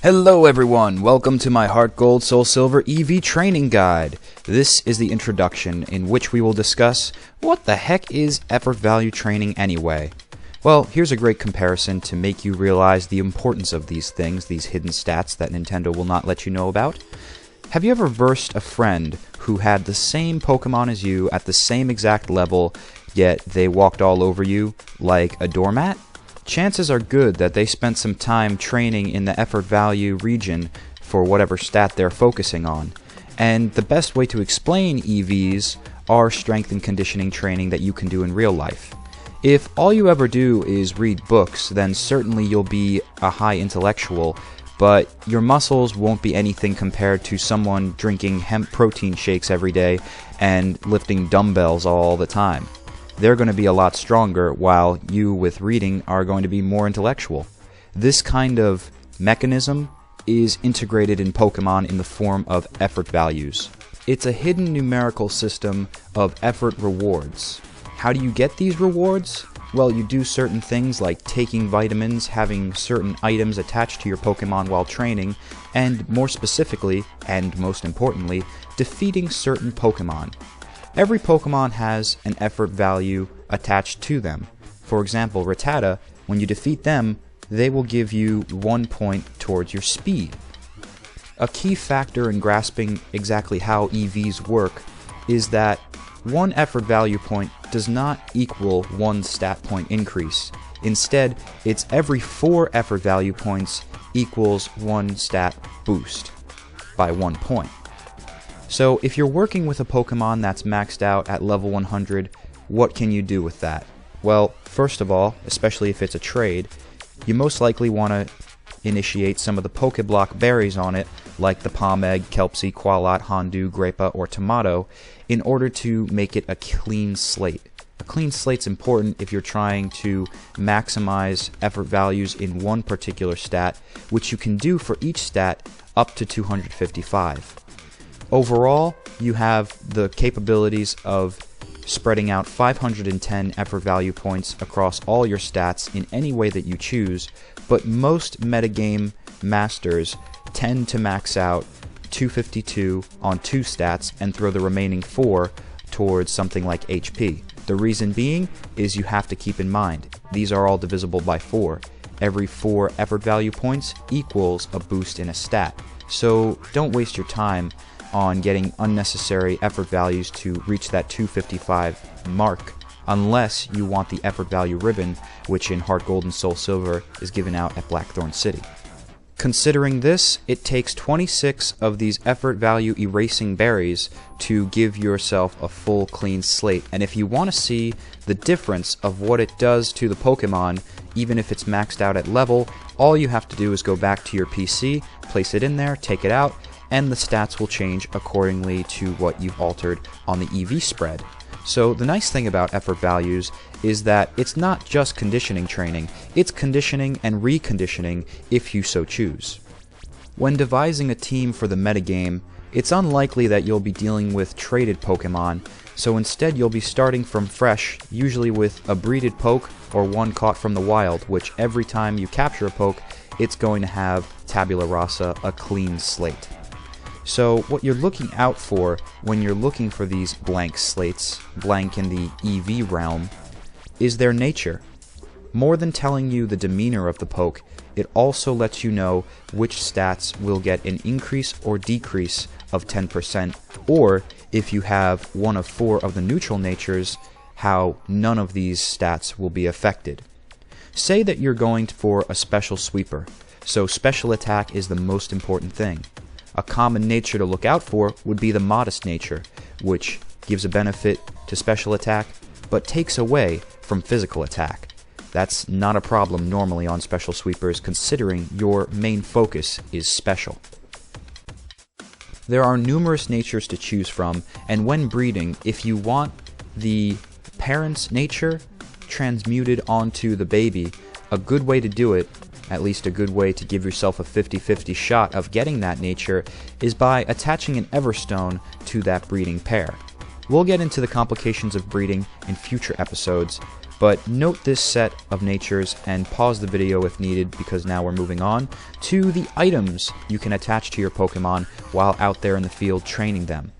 Hello everyone, welcome to my Heart Gold Soul Silver EV training guide. This is the introduction in which we will discuss what the heck is effort value training anyway. Well, here's a great comparison to make you realize the importance of these things, these hidden stats that Nintendo will not let you know about. Have you ever versed a friend who had the same Pokemon as you at the same exact level, yet they walked all over you like a doormat? Chances are good that they spent some time training in the effort value region for whatever stat they're focusing on. And the best way to explain EVs are strength and conditioning training that you can do in real life. If all you ever do is read books, then certainly you'll be a high intellectual, but your muscles won't be anything compared to someone drinking hemp protein shakes every day and lifting dumbbells all the time. They're going to be a lot stronger, while you with reading are going to be more intellectual. This kind of mechanism is integrated in Pokemon in the form of effort values. It's a hidden numerical system of effort rewards. How do you get these rewards? Well, you do certain things like taking vitamins, having certain items attached to your Pokemon while training, and more specifically, and most importantly, defeating certain Pokemon. Every Pokemon has an effort value attached to them. For example, Rattata, when you defeat them, they will give you 1 point towards your speed. A key factor in grasping exactly how EVs work is that 1 effort value point does not equal 1 stat point increase. Instead, it's every 4 effort value points equals 1 stat boost by 1 point. So if you're working with a Pokemon that's maxed out at level 100, what can you do with that? Well, first of all, especially if it's a trade, you most likely want to initiate some of the Pokeblock berries on it, like the Pomegg, Kelpsie, Qualot, Hondu, Grepa, or Tomato, in order to make it a clean slate. A clean slate's important if you're trying to maximize effort values in one particular stat, which you can do for each stat up to 255. Overall, you have the capabilities of spreading out 510 effort value points across all your stats in any way that you choose, but most metagame masters tend to max out 252 on 2 stats and throw the remaining 4 towards something like HP. The reason being is you have to keep in mind, these are all divisible by 4. Every 4 effort value points equals a boost in a stat. So don't waste your time on getting unnecessary effort values to reach that 255 mark, unless you want the effort value ribbon, which in Heart Gold and Soul Silver is given out at Blackthorn City. Considering this, it takes 26 of these effort value erasing berries to give yourself a full clean slate, and if you want to see the difference of what it does to the Pokemon, even if it's maxed out at level, all you have to do is go back to your PC, place it in there, take it out, and the stats will change accordingly to what you've altered on the EV spread. So the nice thing about effort values is that it's not just conditioning training, it's conditioning and reconditioning if you so choose. When devising a team for the metagame, it's unlikely that you'll be dealing with traded Pokemon, so instead you'll be starting from fresh, usually with a breeded poke or one caught from the wild, which every time you capture a poke, it's going to have tabula rasa, a clean slate. So what you're looking out for when you're looking for these blank slates, blank in the EV realm, is their nature. More than telling you the demeanor of the poke, it also lets you know which stats will get an increase or decrease of 10%, or if you have one of 4 of the neutral natures, how none of these stats will be affected. Say that you're going for a special sweeper, so special attack is the most important thing. A common nature to look out for would be the modest nature, which gives a benefit to special attack, but takes away from physical attack. That's not a problem normally on special sweepers, considering your main focus is special. There are numerous natures to choose from, and when breeding, if you want the parent's nature transmuted onto the baby, a good way to do it, at least a good way to give yourself a 50-50 shot of getting that nature, is by attaching an Everstone to that breeding pair. We'll get into the complications of breeding in future episodes, But note this set of natures and pause the video if needed, because now we're moving on to the items you can attach to your Pokemon while out there in the field training them.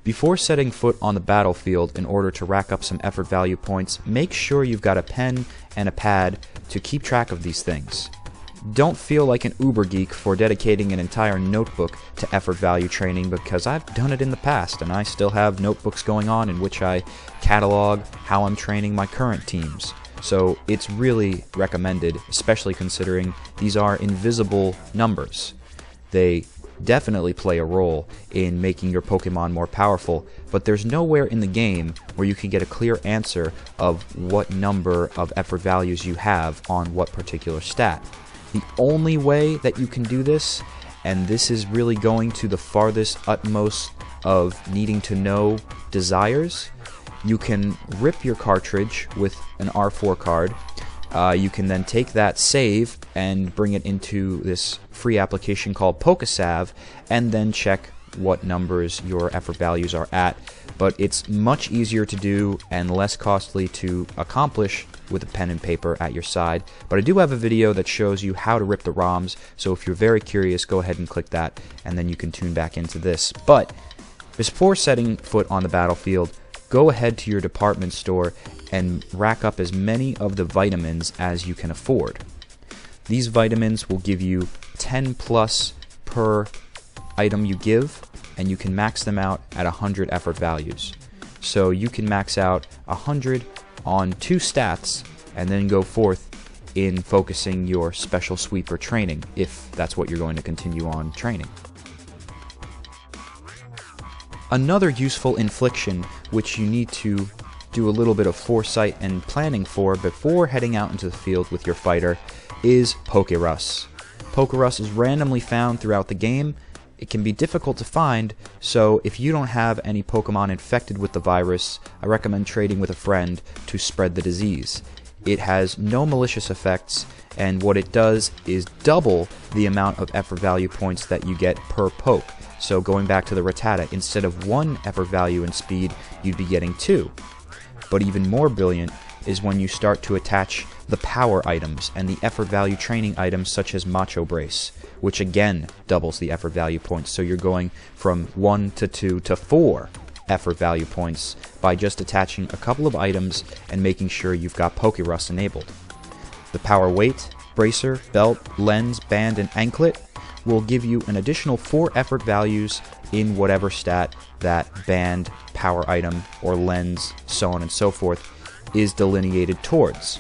Before setting foot on the battlefield, in order to rack up some effort value points, make sure you've got a pen and a pad to keep track of these things. Don't feel like an uber geek for dedicating an entire notebook to effort value training, because I've done it in the past and I still have notebooks going on in which I catalog how I'm training my current teams. So it's really recommended, especially considering these are invisible numbers. They definitely play a role in making your Pokemon more powerful, but there's nowhere in the game where you can get a clear answer of what number of effort values you have on what particular stat. The only way that you can do this, and this is really going to the farthest utmost of needing to know desires, you can rip your cartridge with an R4 card. You can then take that save and bring it into this free application called PokeSav, and then check what numbers your effort values are at. But it's much easier to do and less costly to accomplish with a pen and paper at your side. But I do have a video that shows you how to rip the ROMs, so if you're very curious, go ahead and click that, and then you can tune back into this. But before setting foot on the battlefield, go ahead to your department store and rack up as many of the vitamins as you can afford. These vitamins will give you 10 plus per item you give, and you can max them out at 100 effort values. So you can max out 100 on 2 stats and then go forth in focusing your special sweeper training, if that's what you're going to continue on training. Another useful infliction which you need to do a little bit of foresight and planning for before heading out into the field with your fighter is Pokerus. Pokerus is randomly found throughout the game. It can be difficult to find, so if you don't have any Pokemon infected with the virus, I recommend trading with a friend to spread the disease. It has no malicious effects, and what it does is double the amount of effort value points that you get per poke. So going back to the Rattata, instead of 1 effort value in speed, you'd be getting 2. But even more brilliant is when you start to attach the power items and the effort value training items such as Macho Brace, which again doubles the effort value points. So you're going from 1 to 2 to 4 effort value points by just attaching a couple of items and making sure you've got Pokerus enabled. The power weight, bracer, belt, lens, band, and anklet will give you an additional 4 effort values in whatever stat that band, power item, or lens, so on and so forth, is delineated towards.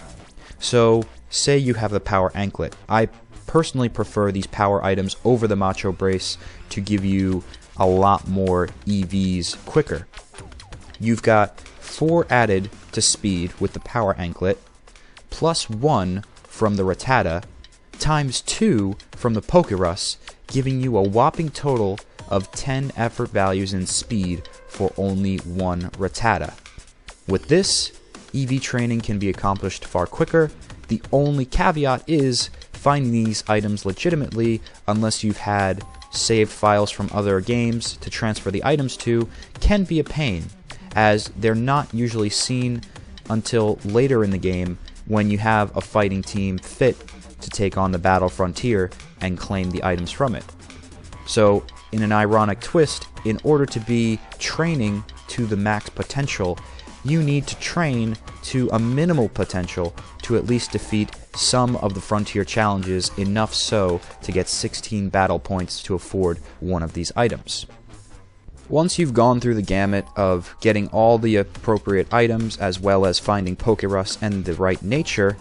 So, say you have the power anklet. I personally prefer these power items over the Macho Brace to give you a lot more EVs quicker. You've got 4 added to speed with the power anklet, plus 1 from the Rattata, times 2 from the Pokerus, giving you a whopping total of 10 effort values in speed for only 1 Rattata. With this, EV training can be accomplished far quicker. The only caveat is finding these items legitimately, unless you've had saved files from other games to transfer the items to, can be a pain, as they're not usually seen until later in the game when you have a fighting team fit to take on the battle frontier and claim the items from it. So, in an ironic twist, in order to be training to the max potential, you need to train to a minimal potential to at least defeat some of the frontier challenges, enough so to get 16 battle points to afford one of these items. Once you've gone through the gamut of getting all the appropriate items as well as finding Pokerus and the right nature,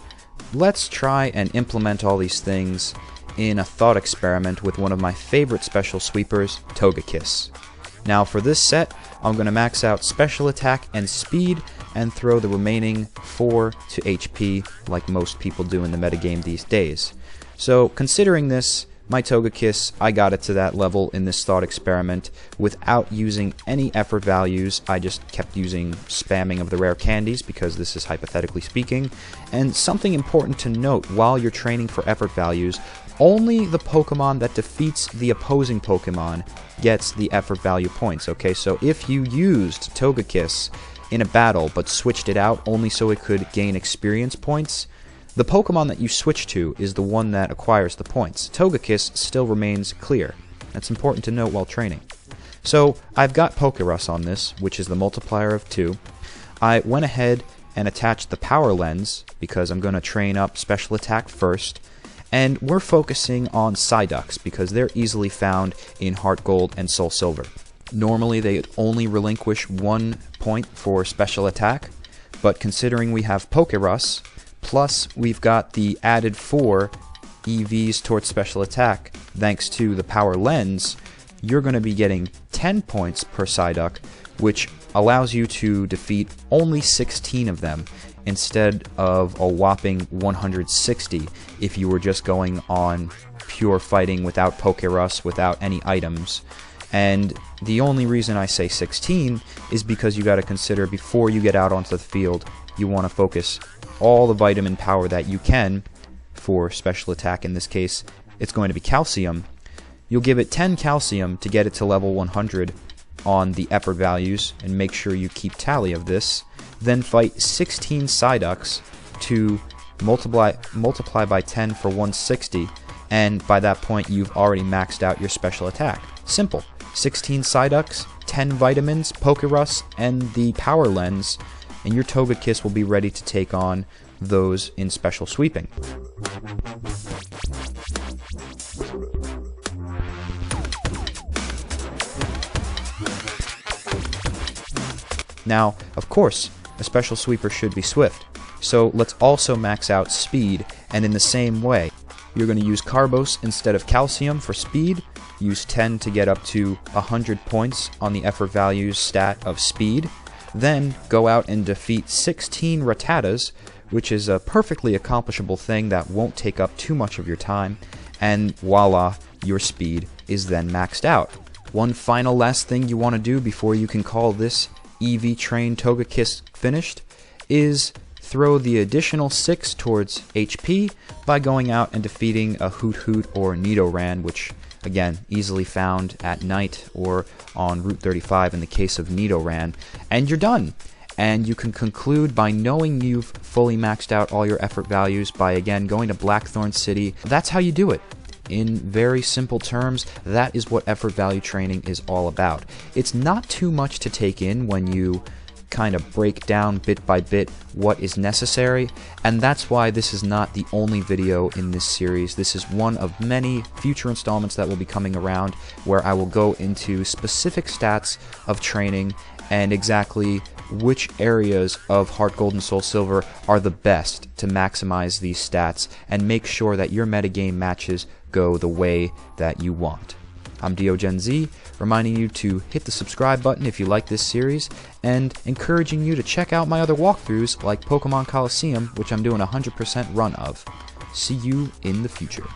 let's try and implement all these things in a thought experiment with one of my favorite special sweepers, Togekiss. Now for this set, I'm going to max out special attack and speed and throw the remaining 4 to HP like most people do in the metagame these days. So considering this, my Togekiss, I got it to that level in this thought experiment without using any effort values. I just kept using spamming of the rare candies because this is hypothetically speaking. And something important to note while you're training for effort values, only the Pokemon that defeats the opposing Pokemon gets the effort value points, okay? So if you used Togekiss in a battle but switched it out only so it could gain experience points, the Pokemon that you switch to is the one that acquires the points. Togekiss still remains clear. That's important to note while training. So I've got Pokerus on this, which is the multiplier of 2. I went ahead and attached the power lens because I'm going to train up special attack first. And we're focusing on Psyducks because they're easily found in Heart Gold and Soul Silver. Normally they only relinquish 1 point for special attack, but considering we have Pokerus, plus we've got the added 4 EVs towards special attack thanks to the power lens, you're going to be getting 10 points per Psyduck, which allows you to defeat only 16 of them instead of a whopping 160 if you were just going on pure fighting without Pokerus, without any items. And the only reason I say 16 is because you got to consider before you get out onto the field, you want to focus all the vitamin power that you can for special attack. In this case, it's going to be calcium. You'll give it 10 calcium to get it to level 100 on the effort values, and make sure you keep tally of this. Then fight 16 Psyducks to multiply by 10 for 160, and by that point you've already maxed out your special attack. Simple. 16 Psyducks, 10 vitamins, Pokerus, and the power lens, and your Togekiss will be ready to take on those in special sweeping. Now, of course, a special sweeper should be swift, so let's also max out speed, and in the same way, you're going to use Carbos instead of calcium for speed, use 10 to get up to 100 points on the effort values stat of speed, then go out and defeat 16 Rattatas, which is a perfectly accomplishable thing that won't take up too much of your time, and voila, your speed is then maxed out. One final last thing you want to do before you can call this EV Train Togekiss finished is throw the additional 6 towards HP by going out and defeating a Hoot Hoot or Nidoran, which again easily found at night or on Route 35 in the case of Nidoran, and you're done. And you can conclude by knowing you've fully maxed out all your effort values by again going to Blackthorn City. That's how you do it. In very simple terms, that is what effort value training is all about. It's not too much to take in when you kind of break down bit by bit what is necessary, and that's why this is not the only video in this series. This is one of many future installments that will be coming around where I will go into specific stats of training and exactly which areas of Heart Gold and Soul Silver are the best to maximize these stats and make sure that your metagame matches go the way that you want. I'm DeoGenZ, reminding you to hit the subscribe button if you like this series, and encouraging you to check out my other walkthroughs like Pokemon Coliseum, which I'm doing a 100% run of. See you in the future.